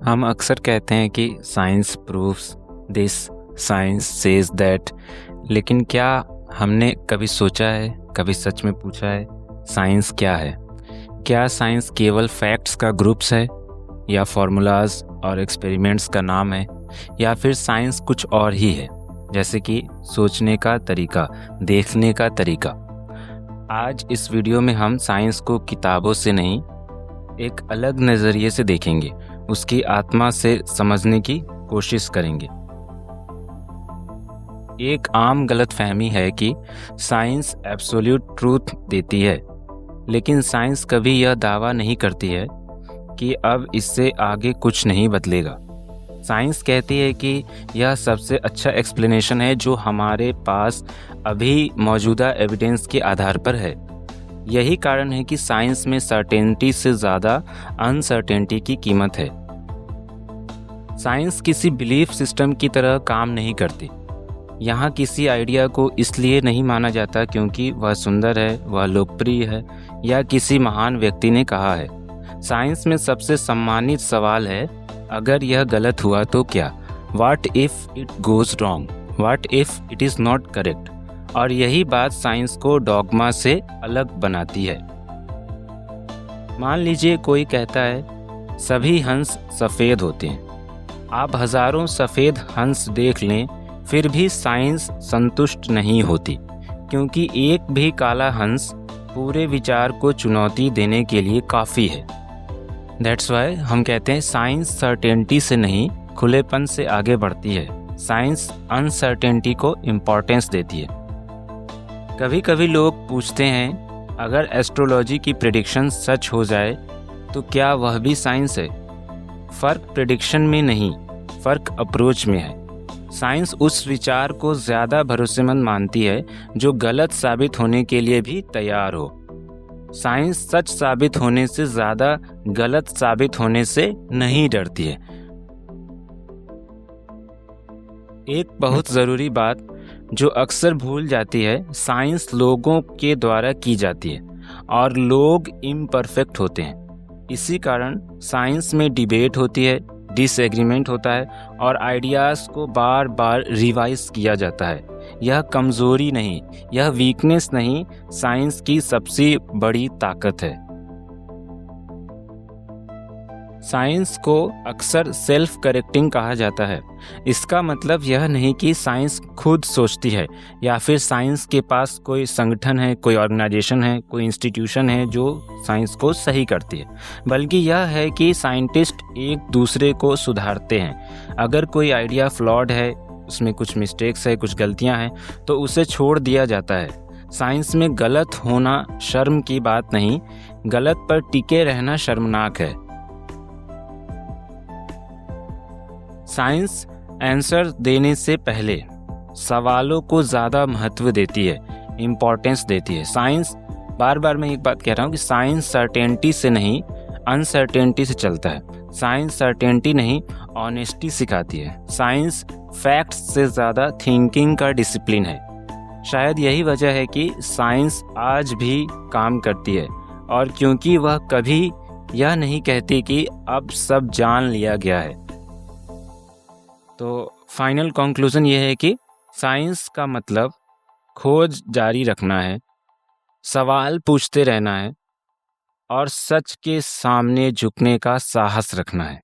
हम अक्सर कहते हैं कि science proves this, science says that, लेकिन क्या हमने कभी सोचा है, कभी सच में पूछा है, साइंस क्या है? क्या साइंस केवल फैक्ट्स का ग्रुप्स है, या फॉर्मूलाज और एक्सपेरिमेंट्स का नाम है, या फिर साइंस कुछ और ही है, जैसे कि सोचने का तरीका, देखने का तरीका? आज इस वीडियो में हम साइंस को किताबों से नहीं, एक अलग नज़रिए से देखेंगे, उसकी आत्मा से समझने की कोशिश करेंगे। एक आम गलतफहमी है कि साइंस एब्सोल्यूट ट्रूथ देती है, लेकिन साइंस कभी यह दावा नहीं करती है कि अब इससे आगे कुछ नहीं बदलेगा। साइंस कहती है कि यह सबसे अच्छा एक्सप्लेनेशन है जो हमारे पास अभी मौजूदा एविडेंस के आधार पर है। यही कारण है कि साइंस में सर्टेनिटी से ज़्यादा अनसर्टेनिटी की कीमत है। साइंस किसी बिलीफ सिस्टम की तरह काम नहीं करती। यहाँ किसी आइडिया को इसलिए नहीं माना जाता क्योंकि वह सुंदर है, वह लोकप्रिय है, या किसी महान व्यक्ति ने कहा है। साइंस में सबसे सम्मानित सवाल है, अगर यह गलत हुआ तो क्या? What if it goes wrong? What if it is not correct? और यही बात साइंस को डॉगमा से अलग बनाती है। मान लीजिए कोई कहता है सभी हंस सफ़ेद होते हैं। आप हज़ारों सफ़ेद हंस देख लें, फिर भी साइंस संतुष्ट नहीं होती, क्योंकि एक भी काला हंस पूरे विचार को चुनौती देने के लिए काफ़ी है। दैट्स वाई हम कहते हैं साइंस सर्टेनिटी से नहीं, खुलेपन से आगे बढ़ती है। साइंस अनसर्टेनिटी को इम्पोर्टेंस देती है। कभी कभी लोग पूछते हैं, अगर एस्ट्रोलॉजी की प्रेडिक्शन सच हो जाए तो क्या वह भी साइंस है? फ़र्क प्रेडिक्शन में नहीं, फ़र्क अप्रोच में है। साइंस उस विचार को ज़्यादा भरोसेमंद मानती है जो गलत साबित होने के लिए भी तैयार हो। साइंस सच साबित होने से ज़्यादा गलत साबित होने से नहीं डरती है। एक बहुत ज़रूरी बात जो अक्सर भूल जाती है, साइंस लोगों के द्वारा की जाती है और लोग इम्परफेक्ट होते हैं। इसी कारण साइंस में डिबेट होती है, डिसएग्रीमेंट होता है और आइडियाज़ को बार बार रिवाइज किया जाता है। यह कमज़ोरी नहीं, यह वीकनेस नहीं, साइंस की सबसे बड़ी ताकत है। साइंस को अक्सर सेल्फ करेक्टिंग कहा जाता है। इसका मतलब यह नहीं कि साइंस खुद सोचती है या फिर साइंस के पास कोई संगठन है, कोई ऑर्गेनाइजेशन है, कोई इंस्टीट्यूशन है जो साइंस को सही करती है, बल्कि यह है कि साइंटिस्ट एक दूसरे को सुधारते हैं। अगर कोई आइडिया फ्लॉड है, उसमें कुछ मिस्टेक्स है, कुछ गलतियां हैं, तो उसे छोड़ दिया जाता है। साइंस में गलत होना शर्म की बात नहीं, गलत पर टिके रहना शर्मनाक है। साइंस आंसर देने से पहले सवालों को ज़्यादा महत्व देती है, इम्पोर्टेंस देती है। साइंस, बार बार मैं एक बात कह रहा हूँ कि साइंस सर्टेनिटी से नहीं, अनसर्टेनिटी से चलता है। साइंस सर्टेनिटी नहीं, ऑनेस्टी सिखाती है। साइंस फैक्ट्स से ज़्यादा थिंकिंग का डिसिप्लिन है। शायद यही वजह है कि साइंस आज भी काम करती है, और क्योंकि वह कभी यह नहीं कहती कि अब सब जान लिया गया है। तो फाइनल कंक्लूजन ये है कि साइंस का मतलब खोज जारी रखना है, सवाल पूछते रहना है और सच के सामने झुकने का साहस रखना है।